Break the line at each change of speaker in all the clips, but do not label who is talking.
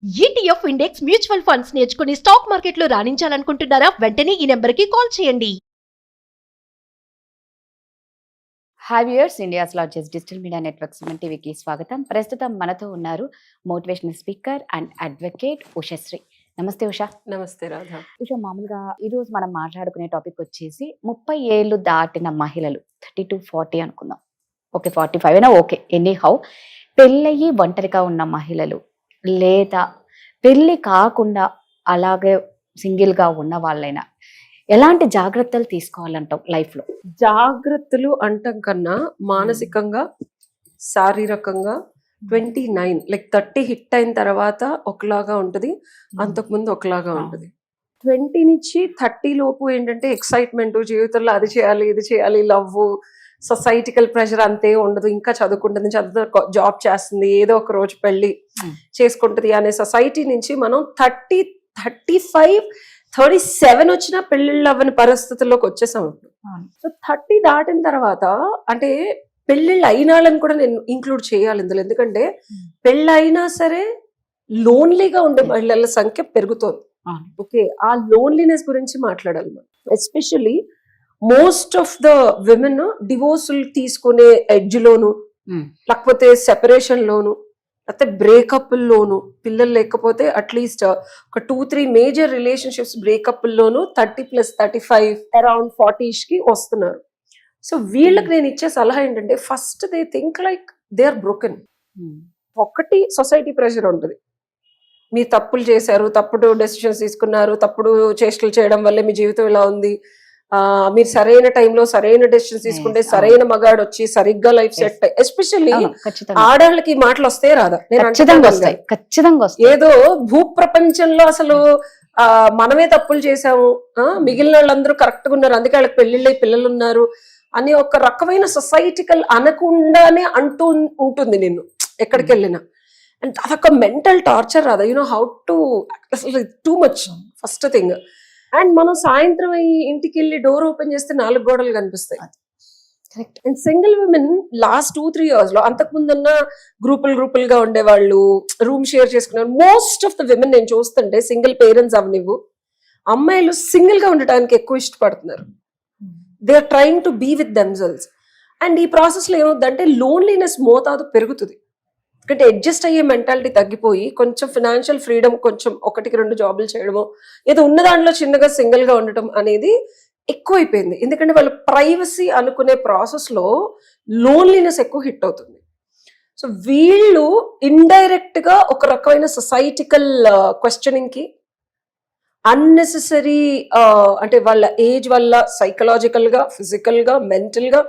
ETF index mutual funds నేర్చుకుని stock మార్కెట్లో రాణించాలనుకుంటున్నారా? వెంటనే ఈ నెంబర్కి కాల్ చేయండి.
Hi viewers, India's largest digital media network Suman టీవీకి స్వాగతం. ప్రస్తుతం మనతో ఉన్నారు motivational speaker and advocate Ushasri. నమస్తే ఉషా.
నమస్తే రాధా.
ఉషా, మామూలుగా ఈరోజు మనం మాట్లాడుకునే టాపిక్ వచ్చేసి 30 ఏళ్ళు దాటిన మహిళలు, 30 to 40 అనుకుందాం, ఓకే 45 అయినా ఓకే, ఎనీ హౌ, పెళ్ళయి ఒంటరిగా ఉన్న మహిళలు లేదా పెళ్ళి కాకుండా అలాగే సింగిల్గా ఉన్న వాళ్ళైనా ఎలాంటి జాగ్రత్తలు తీసుకోవాలంటావు లైఫ్లో?
జాగ్రత్తలు అంటాం కన్నా మానసికంగా, శారీరకంగా 29 లైక్ 30 హిట్ అయిన తర్వాత ఒకలాగా ఉంటుంది, అంతకుముందు ఒకలాగా ఉంటుంది. 20 నుంచి 30 లోపు ఏంటంటే ఎక్సైట్మెంట్, జీవితంలో అది చేయాలి ఇది చేయాలి, లవ్, సొసైటికల్ ప్రెషర్ అంతే ఉండదు, ఇంకా చదువుకుంటుంది, జాబ్ చేస్తుంది, ఏదో ఒక రోజు పెళ్లి చేసుకుంటుంది అనే సొసైటీ నుంచి మనం 30, 35, 37 వచ్చినా పెళ్లిళ్ళు అవ్వని పరిస్థితుల్లోకి వచ్చేసాం ఇప్పుడు. సో 30 దాటిన తర్వాత అంటే పెళ్లిళ్ళు అయినాళ్ళని కూడా నేను ఇంక్లూడ్ చేయాలి ఇందులో, ఎందుకంటే పెళ్ళైనా సరే లోన్లీగా ఉండే మహిళల సంఖ్య పెరుగుతోంది. ఓకే, ఆ లోన్లీనెస్ గురించి మాట్లాడాలి మనం. Especially most of the women డివోర్సులు తీసుకునే ఎడ్జ్ లోను, లేకపోతే సెపరేషన్ లోను, లేకపోతే బ్రేకప్ లోను, పిల్లలు లేకపోతే అట్లీస్ట్ ఒక 2-3 మేజర్ రిలేషన్షిప్స్ బ్రేకప్ లోను 30+, 35 అరౌండ్ 40s కి వస్తున్నారు. సో వీళ్ళకి నేను ఇచ్చే సలహా ఏంటంటే, first they think like they are broken. ఒకటి, సొసైటీ ప్రెషర్ ఉంటుంది, మీరు తప్పులు చేశారు, తప్పుడు డెసిషన్స్ తీసుకున్నారు, తప్పుడు చేష్టలు చేయడం వల్లే మీ జీవితం ఇలా ఉంది, మీరు సరైన టైంలో సరైన డెసిషన్స్ తీసుకుంటే సరైన మగాడు వచ్చి సరిగ్గా లైఫ్ సెట్. ఎస్పెషల్లీ ఆడవాళ్ళకి మాటలు వస్తే రాదా, ఏదో భూ ప్రపంచంలో అసలు మనమే తప్పులు చేసాము, మిగిలిన వాళ్ళందరూ కరెక్ట్ గా ఉన్నారు, అందుకే వాళ్ళకి పెళ్లిళ్ళై పిల్లలు ఉన్నారు అని ఒక రకమైన సొసైటికల్ అనకుండానే అంటూ ఉంటుంది నిన్ను ఎక్కడికి వెళ్ళినా. అండ్ అదొక మెంటల్ టార్చర్ రాదా, యూనో హౌ టు, అసలు too much first thing. And మనం సాయంత్రం అయ్యి ఇంటికి వెళ్ళి డోర్ ఓపెన్ చేస్తే 4 గోడలు కనిపిస్తాయి. And single women last 2-3 years లో, అంతకు ముందున్న గ్రూపులుగా ఉండేవాళ్ళు, రూమ్ షేర్ చేసుకునేవాళ్ళు, మోస్ట్ ఆఫ్ ద విమెన్ నేను చూస్తుంటే సింగిల్ పేరెంట్స్ అవనివ్వు, అమ్మాయిలు సింగిల్ గా ఉండటానికి ఎక్కువ ఇష్టపడుతున్నారు. They are trying to be with themselves. And ఈ ప్రాసెస్ లో ఏమవుతుందంటే లోన్లీనెస్ మోతాదు పెరుగుతుంది, ఎందుకంటే అడ్జస్ట్ అయ్యే మెంటాలిటీ తగ్గిపోయి కొంచెం ఫినాన్షియల్ ఫ్రీడమ్, కొంచెం 1-2 జాబులు చేయడము, ఏదో ఉన్న దాంట్లో చిన్నగా సింగిల్ గా ఉండటం అనేది ఎక్కువైపోయింది. ఎందుకంటే వాళ్ళు ప్రైవసీ అనుకునే ప్రాసెస్ లో లోన్లీనెస్ ఎక్కువ హిట్ అవుతుంది. సో వీళ్ళు ఇండైరెక్ట్ గా ఒక రకమైన సొసైటికల్ క్వశ్చనింగ్ కి, అన్నెసెసరీ అంటే వాళ్ళ ఏజ్ వల్ల సైకలాజికల్ గా, ఫిజికల్ గా, మెంటల్ గా,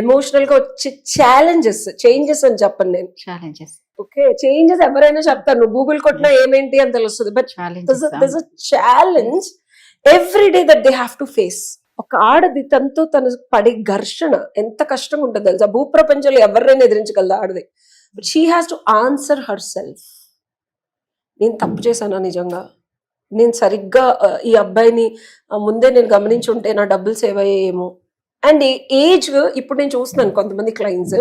ఎమోషనల్ గా వచ్చే ఛాలెంజెస్, చేంజెస్ అని చెప్పను నేను, ఛాలెంజెస్. ఓకే, చేంజెస్ ఎవరైనా చెప్తారు, నువ్వు గూగుల్ కొట్టినా ఏమేంటి అని తెలుస్తుంది, but challenge every day that they have to face. ఒక ఆడది తనతో తను పడే ఘర్షణ ఎంత కష్టంగా ఉంటుంది తెలుసా. భూప్రపంచంలో ఎవరినైనా ఎదిరించగలదు ఆడది, but she has to answer her self. నేను తప్పు చేశానా నిజంగా, నేను సరిగ్గా ఈ అబ్బాయిని ముందే నేను గమనించి ఉంటే నా డబ్బులు సేవ్ అయ్యేమో. అండ్ ఏజ్, ఇప్పుడు నేను చూస్తున్నాను కొంతమంది క్లయింట్స్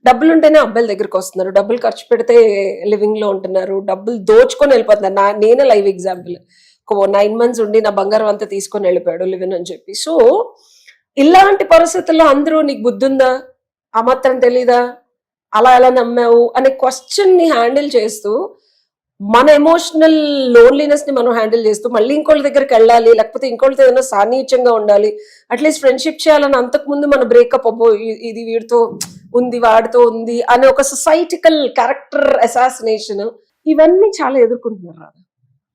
డబ్బులు ఉంటేనే అబ్బాయిల దగ్గరికి వస్తున్నారు, డబ్బులు ఖర్చు పెడితే లివింగ్ లో ఉంటున్నారు, డబ్బులు దోచుకొని వెళ్ళిపోతున్నారు. నేనే లైవ్ ఎగ్జాంపుల్, ఒక 9 months ఉండి నా బంగారం అంతా తీసుకొని వెళ్ళిపోయాడు లివిన్ అని చెప్పి. సో ఇలాంటి పరిస్థితుల్లో అందరూ నీకు బుద్ధి ఉందా, ఆ మాత్రం తెలీదా, అలా ఎలా నమ్మావు అనే క్వశ్చన్ ని హ్యాండిల్ చేస్తూ, మన ఎమోషనల్ లోన్లీనెస్ ని మనం హ్యాండిల్ చేస్తూ మళ్ళీ ఇంకోళ్ళ దగ్గరికి వెళ్ళాలి, లేకపోతే ఇంకోళ్ళతో ఏదైనా సాన్నిహిత్యంగా ఉండాలి, అట్లీస్ట్ ఫ్రెండ్షిప్ చేయాలని, అంతకుముందు మన బ్రేకప్ అబ్బో ఇది వీడితో ఉంది వాడితో ఉంది అనే ఒక సొసైటికల్ క్యారెక్టర్ అసాసినేషన్, ఇవన్నీ చాలా ఎదుర్కొంటున్నారు.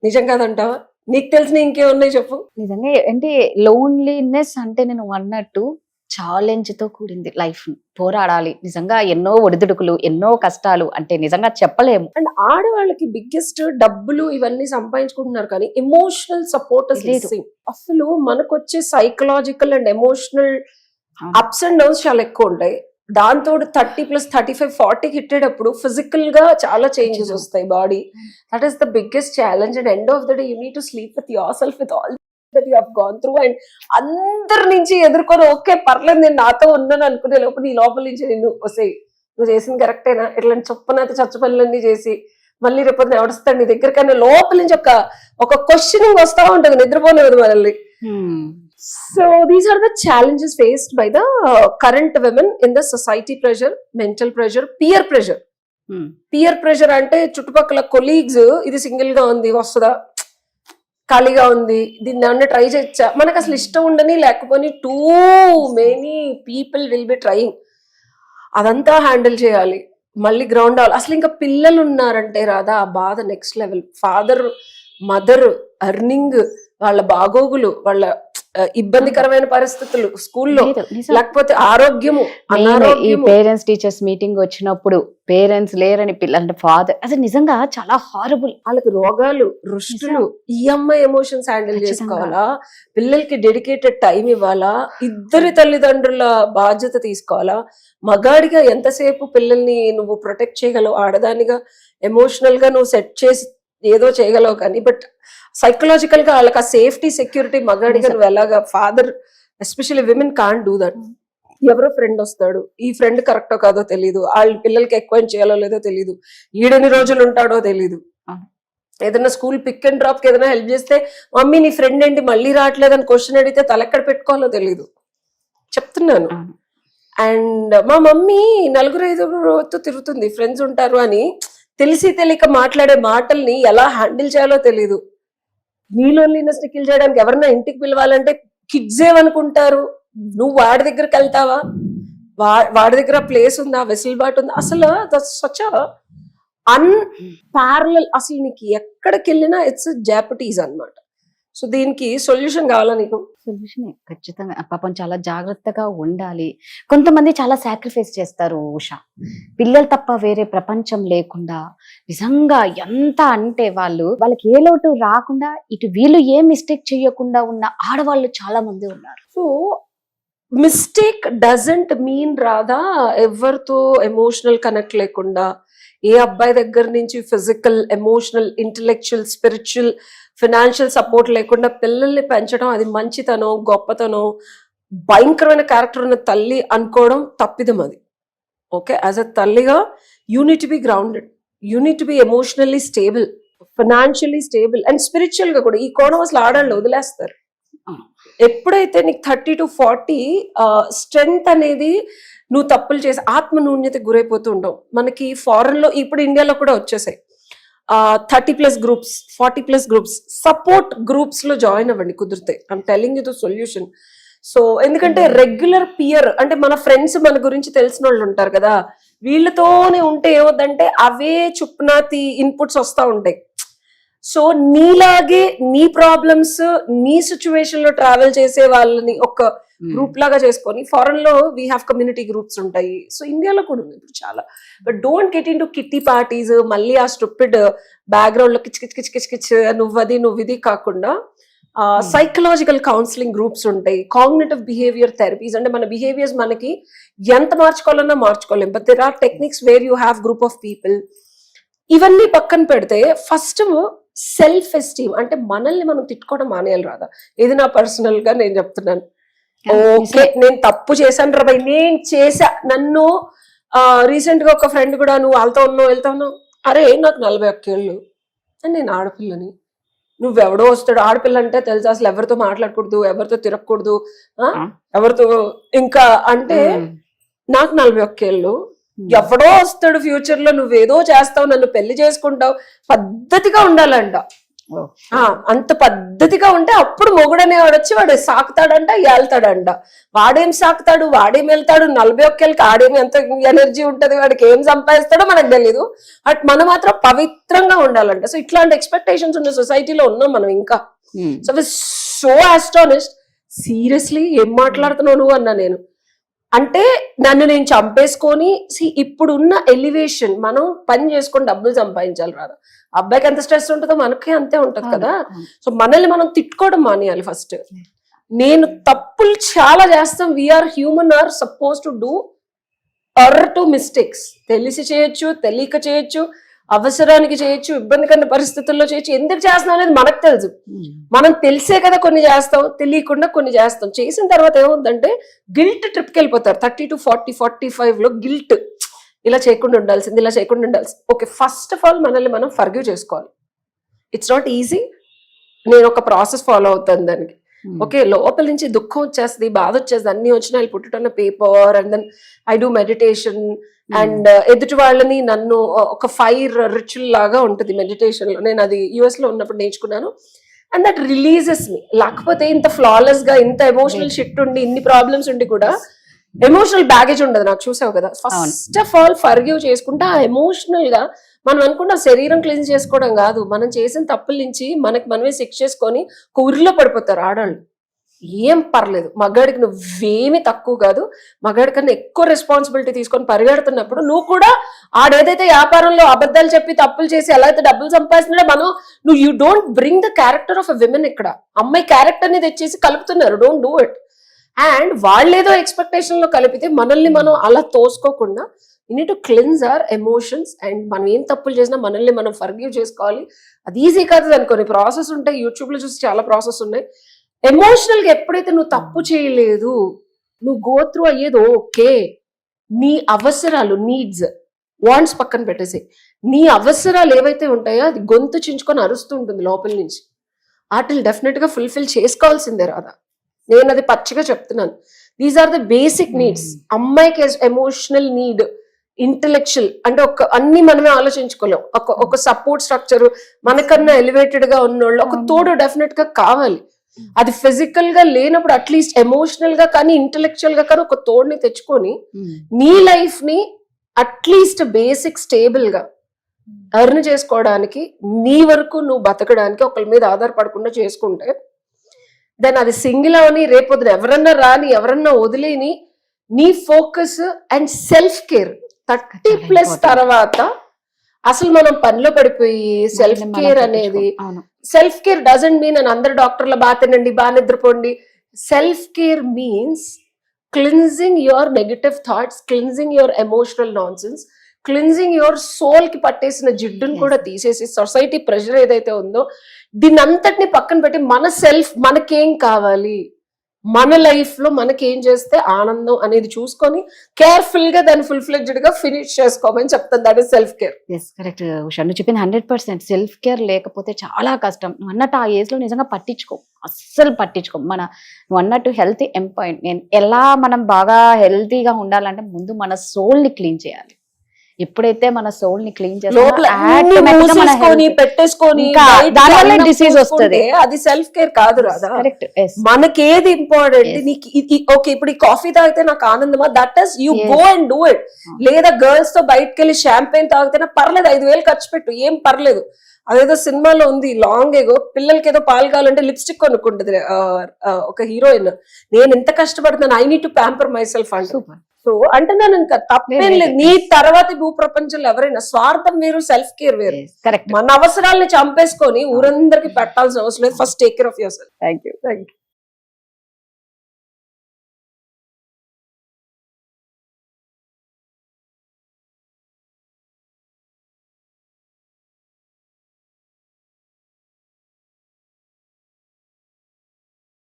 నిజం కాదంటావా? నీకు తెలిసిన ఇంకేమున్నాయి చెప్పు.
నిజంగా అంటే లోన్లీనెస్ అంటే నేను అన్నట్టు ఛాలెంజ్ తో కూడింది లైఫ్, పోరాడాలి నిజంగా, ఎన్నో ఒడిదుడుకులు, ఎన్నో కష్టాలు, అంటే నిజంగా చెప్పలేము.
అండ్ ఆడవాళ్ళకి బిగ్గెస్ట్ డబ్బులు ఇవన్నీ సంపాదించుకుంటున్నారు కానీ ఎమోషనల్ సపోర్ట్ లేదు. అసలు మనకు వచ్చే psychological and emotional ups and downs చాలా ఎక్కువ ఉంటాయి. దాంతో 30+, 35, 40 హిట్టేటప్పుడు ఫిజికల్ గా చాలా చేంజెస్ వస్తాయి body. That is the biggest challenge. And end of the day you need to sleep with your self with all that you have gone through. And అందరి నుంచి ఎదుర్కొని ఓకే పర్లేదు నేను నాతో ఉన్నాను అనుకునే లోపల నీ లోపల నుంచి నిన్ను వస్తాయి, నువ్వు చేసింది కరెక్టేనా, ఇట్లాంటి చొప్పునైతే చచ్చు పనులన్నీ చేసి మళ్ళీ రేపు ఎవడొస్తాడు నీ దగ్గర, కానీ లోపల నుంచి ఒక క్వశ్చనింగ్ వస్తా ఉంటుంది, నిద్రపోలేదు మనల్ని. So these are the challenges faced by the current women in the society pressure, mental pressure, peer pressure. Peer pressure అంటే చుట్టుపక్కల కొలీగ్స్ ఇది సింగిల్ గా ఉంది వస్తుందా, ఖాళీగా ఉంది, దీన్ని ఏమన్నా ట్రై చేయొచ్చా, మనకు అసలు ఇష్టం ఉండని లేకపోని too many people will be trying, అదంతా హ్యాండిల్ చేయాలి, మళ్ళీ గ్రౌండ్ అవ్వాలి. అసలు ఇంకా పిల్లలు ఉన్నారంటే రాదా ఆ బాధ next level. Father mother earning, వాళ్ళ బాగోగులు, వాళ్ళ ఇబ్బందికరమైన పరిస్థితులు స్కూల్లో, లేకపోతే ఆరోగ్యము
ఈ పేరెంట్స్ టీచర్స్ మీటింగ్ వచ్చినప్పుడు పేరెంట్స్ లేరని పిల్లలు ఫాదర్ అసలు నిజంగా చాలా హారబుల్.
వాళ్ళకి రోగాలు రుష్టులు, ఈఎంఐ ఎమోషన్స్ హ్యాండిల్ చేసుకోవాలా, పిల్లలకి డెడికేటెడ్ టైం ఇవ్వాలా, ఇద్దరి తల్లిదండ్రుల బాధ్యత తీసుకోవాలా. మగాడిగా ఎంతసేపు పిల్లల్ని నువ్వు ప్రొటెక్ట్ చేయగలవు, ఆడదానిగా ఎమోషనల్ గా నువ్వు సెట్ చేసి ఏదో చేయగలవు, కానీ బట్ సైకలాజికల్ గా వాళ్ళకి ఆ సేఫ్టీ సెక్యూరిటీ మగాడిగా నువ్వు ఎలాగా, father especially women can't do that. ఎవరో ఫ్రెండ్ వస్తాడు, ఈ ఫ్రెండ్ కరెక్టో కాదో తెలియదు, వాళ్ళ పిల్లలకి ఎక్కువ చేయాలో లేదో తెలియదు, ఈడెన్ని రోజులు ఉంటాడో తెలియదు. ఏదైనా స్కూల్ పిక్ అండ్ డ్రాప్ కి ఏదైనా హెల్ప్ చేస్తే మమ్మీ నీ ఫ్రెండ్ ఏంటి మళ్ళీ రావట్లేదని క్వశ్చన్ అడిగితే తలెక్కడ పెట్టుకోవాలో తెలియదు. చెప్తున్నాను. అండ్ మా మమ్మీ 4-5 రోజుతో తిరుగుతుంది, ఫ్రెండ్స్ ఉంటారు అని తెలిసి తెలియక మాట్లాడే మాటల్ని ఎలా హ్యాండిల్ చేయాలో తెలీదు. నీ లోన్లీనెస్ ని కిల్ చేయడానికి ఎవరన్నా ఇంటికి పిలవాలంటే కిడ్స్ ఏమనుకుంటారు, నువ్వు వాడి దగ్గరికి వెళ్తావా, వాడి దగ్గర ప్లేస్ ఉందా, వెసులుబాటు ఉందా, అసలు సచ్ అన్పారలల్, అసలు నీకు ఎక్కడికి వెళ్ళినా ఇట్స్ జాపటీస్ అన్నమాట. సో దీనికి సొల్యూషన్ కావాలా నీకు?
సొల్యూషన్ ఖచ్చితంగా. పాపం చాలా జాగ్రత్తగా ఉండాలి. కొంతమంది చాలా సాక్రిఫైస్ చేస్తారు ఉషా, పిల్లలు తప్ప వేరే ప్రపంచం లేకుండా. నిజంగా ఎంత అంటే వాళ్ళకి ఏ లోటు రాకుండా, ఇటు వీళ్ళు ఏ మిస్టేక్ చేయకుండా ఉన్న ఆడవాళ్ళు చాలా మంది ఉన్నారు.
సో మిస్టేక్ డజంట్ మీన్ రాదా ఎవరితో ఎమోషనల్ కనెక్ట్ లేకుండా, ఏ అబ్బాయి దగ్గర నుంచి physical, emotional, intellectual, spiritual, financial support లేకుండా పిల్లల్ని పెంచడం అది మంచితనం, గొప్పతనం, భయంకరమైన క్యారెక్టర్ ఉన్న తల్లి అనుకోవడం తప్పిదం అది. ఓకే, యాజ్ అ తల్లిగా you need to be grounded, you need to be emotionally stable, financially stable and spiritual గా కూడా. ఈ కోణం అసలు ఆడాళ్ళు వదిలేస్తారు. ఎప్పుడైతే నీకు 30 to 40 స్ట్రెంగ్త్ అనేది, నువ్వు తప్పులు చేసి ఆత్మ న్యూన్యతకు గురైపోతూ ఉండవు. మనకి ఫారెన్ లో, ఇప్పుడు ఇండియాలో కూడా వచ్చేసాయి 30+ గ్రూప్స్, 40+ గ్రూప్స్, సపోర్ట్ గ్రూప్స్ లో జాయిన్ అవ్వండి కుదిరితే. I'm telling you the solution. So ఎందుకంటే రెగ్యులర్ పియర్ అంటే మన ఫ్రెండ్స్, మన గురించి తెలిసిన వాళ్ళు ఉంటారు కదా, వీళ్ళతోనే ఉంటే ఏమవుతుందంటే అవే చుప్నాతి ఇన్పుట్స్ వస్తూ ఉంటాయి. సో నీలాగే నీ ప్రాబ్లమ్స్, నీ సిచ్యువేషన్ లో ట్రావెల్ చేసే వాళ్ళని ఒక గ్రూప్ లాగా చేసుకొని, ఫారెన్ లో వీ హ్యావ్ కమ్యూనిటీ గ్రూప్స్ ఉంటాయి. సో ఇండియాలో కూడా ఉంది ఇప్పుడు చాలా. But don't get in to kitty parties, మళ్ళీ ఆ స్టూపిడ్ బ్యాక్గ్రౌండ్ లో కిచ్ కిచ్ కిచ్ కిచ్ కిచ్ నువ్వు ఇది కాకుండా సైకలాజికల్ కౌన్సిలింగ్ గ్రూప్స్ ఉంటాయి, కాగ్నిటివ్ బిహేవియర్ థెరపీస్. అంటే మన బిహేవియర్స్ మనకి ఎంత మార్చుకోవాలన్నా మార్చుకోలేం, but there are techniques where you have group of people. ఇవన్నీ పక్కన పెడితే ఫస్ట్ సెల్ఫ్ ఎస్టీమ్, అంటే మనల్ని మనం తిట్టుకోవడం మానేయాలి రాదా. ఇది నా పర్సనల్ గా నేను చెప్తున్నాను. ఓకే నేను తప్పు చేశాను రా, నేను చేసా. నన్ను రీసెంట్ గా ఒక ఫ్రెండ్ కూడా, నువ్వు వాళ్ళతో ఉన్నావు వెళ్తా ఉన్నావు, అరే నాకు 41 ఏళ్ళు అని, నేను ఆడపిల్లని, నువ్వెవడో వస్తాడు. ఆడపిల్ల అంటే తెలుసా అసలు ఎవరితో మాట్లాడకూడదు, ఎవరితో తిరగకూడదు, ఎవరితో ఇంకా అంటే నాకు 41 ఏళ్ళు, ఎవడో వస్తాడు ఫ్యూచర్ లో, నువ్వేదో చేస్తావు, నన్ను పెళ్లి చేసుకుంటావు, పద్ధతిగా ఉండాలంట. అంత పద్ధతిగా ఉంటే అప్పుడు మొగుడనేవాడు వచ్చి వాడు సాకుతాడంట, ఏళ్తాడంట. వాడేం సాకుతాడు, వాడేం వెళ్తాడు, 41 ఏళ్ళకి ఆడేమి ఎంత ఎనర్జీ ఉంటది, వాడికి ఏం సంపాదిస్తాడో మనకు తెలీదు. అట్ మనం మాత్రం పవిత్రంగా ఉండాలంట. సో ఇట్లాంటి ఎక్స్పెక్టేషన్స్ ఉన్న సొసైటీలో ఉన్నాం మనం ఇంకా. సో ఆస్టానిష్డ్, సీరియస్లీ ఏం మాట్లాడుతున్నావు నువ్వు అన్నా నేను. అంటే నన్ను నేను చంపేసుకొని, ఇప్పుడున్న ఎలివేషన్, మనం పని చేసుకొని డబ్బులు సంపాదించాలి రాదా. అబ్బాయికి ఎంత స్ట్రెస్ ఉంటుందో మనకి అంతే ఉంటది కదా. సో మనల్ని మనం తిట్టుకోవడం మానేయాలి ఫస్ట్. నేను తప్పులు చాలా చేస్తాం, we're human, are suppose to do to mistakes. తెలిసి చేయొచ్చు, తెలియక చేయొచ్చు, అవసరానికి చేయొచ్చు, ఇబ్బందికరమైన పరిస్థితుల్లో చేయొచ్చు. ఎందుకు చేస్తున్నాం అనేది మనకు తెలుసు. మనం తెలిసే కదా కొన్ని చేస్తాం, తెలియకుండా కొన్ని చేస్తాం. చేసిన తర్వాత ఏమవుతుందంటే గిల్ట్ ట్రిప్కి వెళ్ళిపోతారు. 30 to 40, 45 లో గిల్ట్, ఇలా చేయకుండా ఉండాల్సింది, ఇలా చేయకుండా ఉండాల్సింది. ఓకే, ఫస్ట్ ఆఫ్ ఆల్ మనల్ని మనం ఫర్గివ్ చేసుకోవాలి. It's not easy. నేను ఒక ప్రాసెస్ ఫాలో అవుతాను దానికి. ఓకే, లోపల నుంచి దుఃఖం వచ్చేస్తుంది, బాధ వచ్చేస్తుంది, అన్ని వచ్చినా I put it on paper and then I do meditation and ఎదుటి వాళ్ళని నన్ను ఒక ఫైర్ రిచువల్ లాగా ఉంటుంది మెడిటేషన్ లో. నేను అది యుఎస్ లో ఉన్నప్పుడు నేర్చుకున్నాను. అండ్ దట్ రిలీజెస్ మీ. లేకపోతే ఇంత ఫ్లాలెస్ గా, ఇంత ఎమోషనల్ షిట్ ఉండి, ఇన్ని ప్రాబ్లమ్స్ ఉండి కూడా ఎమోషనల్ బ్యాగేజ్ ఉండదు నాకు. చూసావు కదా, ఫస్ట్ ఆఫ్ ఆల్ ఫర్గివ్ చేసుకుంటే ఆ ఎమోషనల్ గా మనం అనుకుంటాం శరీరం క్లీన్ చేసుకోవడం కాదు, మనం చేసిన తప్పుల నుంచి మనకి మనమే శిక్ష చేసుకొని ఊరిలో పడిపోతారు ఆడవాళ్ళు. ఏం పర్లేదు, మగాడికి నువ్వేమి తక్కువ కాదు, మగాడి కన్నా ఎక్కువ రెస్పాన్సిబిలిటీ తీసుకొని పరిగెడుతున్నప్పుడు నువ్వు కూడా ఆడేదైతే వ్యాపారంలో అబద్ధాలు చెప్పి తప్పులు చేసి ఎలా అయితే డబ్బులు సంపాదిస్తున్నాడో నువ్వు you don't bring the character of a women. ఇక్కడ అమ్మాయి క్యారెక్టర్ ని తెచ్చేసి కలుపుతున్నారు. Don't do it. అండ్ వాళ్ళేదో ఎక్స్పెక్టేషన్ లో కలిపితే మనల్ని మనం అలా తోసుకోకుండా you need to cleanse our emotions. And మనం ఏం తప్పులు చేసినా మనల్ని మనం ఫర్గివ్ చేసుకోవాలి. అది ఈజీ కాదు, దాని కొన్ని ప్రాసెస్ ఉంటాయి. యూట్యూబ్ లో చూసి చాలా ప్రాసెస్ ఉన్నాయి. ఎమోషనల్ గా ఎప్పుడైతే నువ్వు తప్పు చేయలేదు, నువ్వు గో త్రూ అయ్యేది ఓకే, నీ అవసరాలు, నీడ్స్, వాంట్స్ పక్కన పెట్టేసి నీ అవసరాలు ఏవైతే ఉంటాయో అది గొంతు చించుకొని అరుస్తూ ఉంటుంది లోపల నుంచి. వాటిని డెఫినెట్ గా ఫుల్ఫిల్ చేసుకోవాల్సిందే రాదా. నేను అది పచ్చిగా చెప్తున్నాను. These are the basic needs. అమ్మాయికి ఎమోషనల్ నీడ్, ఇంటెలెక్చువల్ అంటే అన్ని మనమే ఆలోచించుకోలేం. ఒక సపోర్ట్ స్ట్రక్చర్, మనకన్నా ఎలివేటెడ్ గా ఉన్నోళ్ళు ఒక తోడు డెఫినెట్ గా కావాలి. అది ఫిజికల్ గా లేనప్పుడు అట్లీస్ట్ ఎమోషనల్ గా కానీ ఇంటెలెక్చువల్ గా కానీ ఒక తోడుని తెచ్చుకొని నీ లైఫ్ ని అట్లీస్ట్ బేసిక్ స్టేబుల్ గా ఎర్న్ చేసుకోవడానికి, నీ వరకు నువ్వు బతకడానికి ఒకరి మీద ఆధారపడకుండా చేసుకుంటే దెన్ అది సింగిల్ అవని, రేపొద్దున ఎవరన్నా రాని, ఎవరన్నా వదిలేని, నీ ఫోకస్ అండ్ సెల్ఫ్ కేర్ 30+ తర్వాత అసలు మనం పనిలో పడిపోయి సెల్ఫ్ కేర్ అనేది, సెల్ఫ్ కేర్ డజంట్ మీన్ అని అందరు డాక్టర్ల బాగా తినండి, బాగా నిద్రపోండి. Self care means cleansing your negative thoughts, cleansing your emotional nonsense, cleansing your soul కి పట్టేసిన జిడ్డును కూడా తీసేసి, సొసైటీ ప్రెషర్ ఏదైతే ఉందో దీన్ని అంతటిని పక్కన పెట్టి మన సెల్ఫ్, మనకేం కావాలి, మన లైఫ్ లో మనకేం చేస్తే ఆనందం అనేది చూసుకొని కేర్ఫుల్ గా దాన్ని ఫుల్ ఫ్లెడ్జ్డ్ గా ఫినిష్ చేసుకోమని చెప్తాను. That is self care.
Correct Usha, నువ్వు చెప్పిన 100%. సెల్ఫ్ కేర్ లేకపోతే చాలా కష్టం. నువ్వు అన్నట్టు ఆ ఏజ్ లో నిజంగా పట్టించుకో, అస్సలు పట్టించుకో. నువ్వు అన్నట్టు హెల్తీ ఎంపాయింట్. ఎలా మనం బాగా హెల్తీగా ఉండాలంటే ముందు మన సోల్ ని క్లీన్ చేయాలి. ఎప్పుడైతే మన సోల్ ని క్లీన్
చేసి పెట్టేసుకొని
దానివల్ల డిసీజ్ వస్తుంది.
అది సెల్ఫ్ కేర్ కాదు రాదా. మనకేది ఇంపార్టెంట్, నీకు ఓకే ఇప్పుడు ఈ కాఫీ తాగితే నాకు ఆనందమా, that is you go and do it. లేదా గర్ల్స్ తో బయటకు వెళ్ళి షాంపెయిన్ తాగితేనే పర్లేదు, 5,000 ఖర్చు పెట్టు, ఏం పర్లేదు. అదేదో సినిమాలో ఉంది లాంగ్ ఏగో, పిల్లలకి ఏదో పాలు కావాలంటే లిప్స్టిక్ కొనుక్కుంటుంది ఒక హీరోయిన్. నేను ఎంత కష్టపడుతున్నాను, I need to pamper myself అంటే. సో అంటే నేను ఇంకా తప్పేం లేదు. నీ తర్వాత భూ ప్రపంచంలో ఎవరైనా స్వార్థం వేరు, సెల్ఫ్ కేర్ వేరు. మన అవసరాలని చంపేసుకొని ఊరందరికి పెట్టాల్సిన అవసరం లేదు. First take care of your self.
Thank you.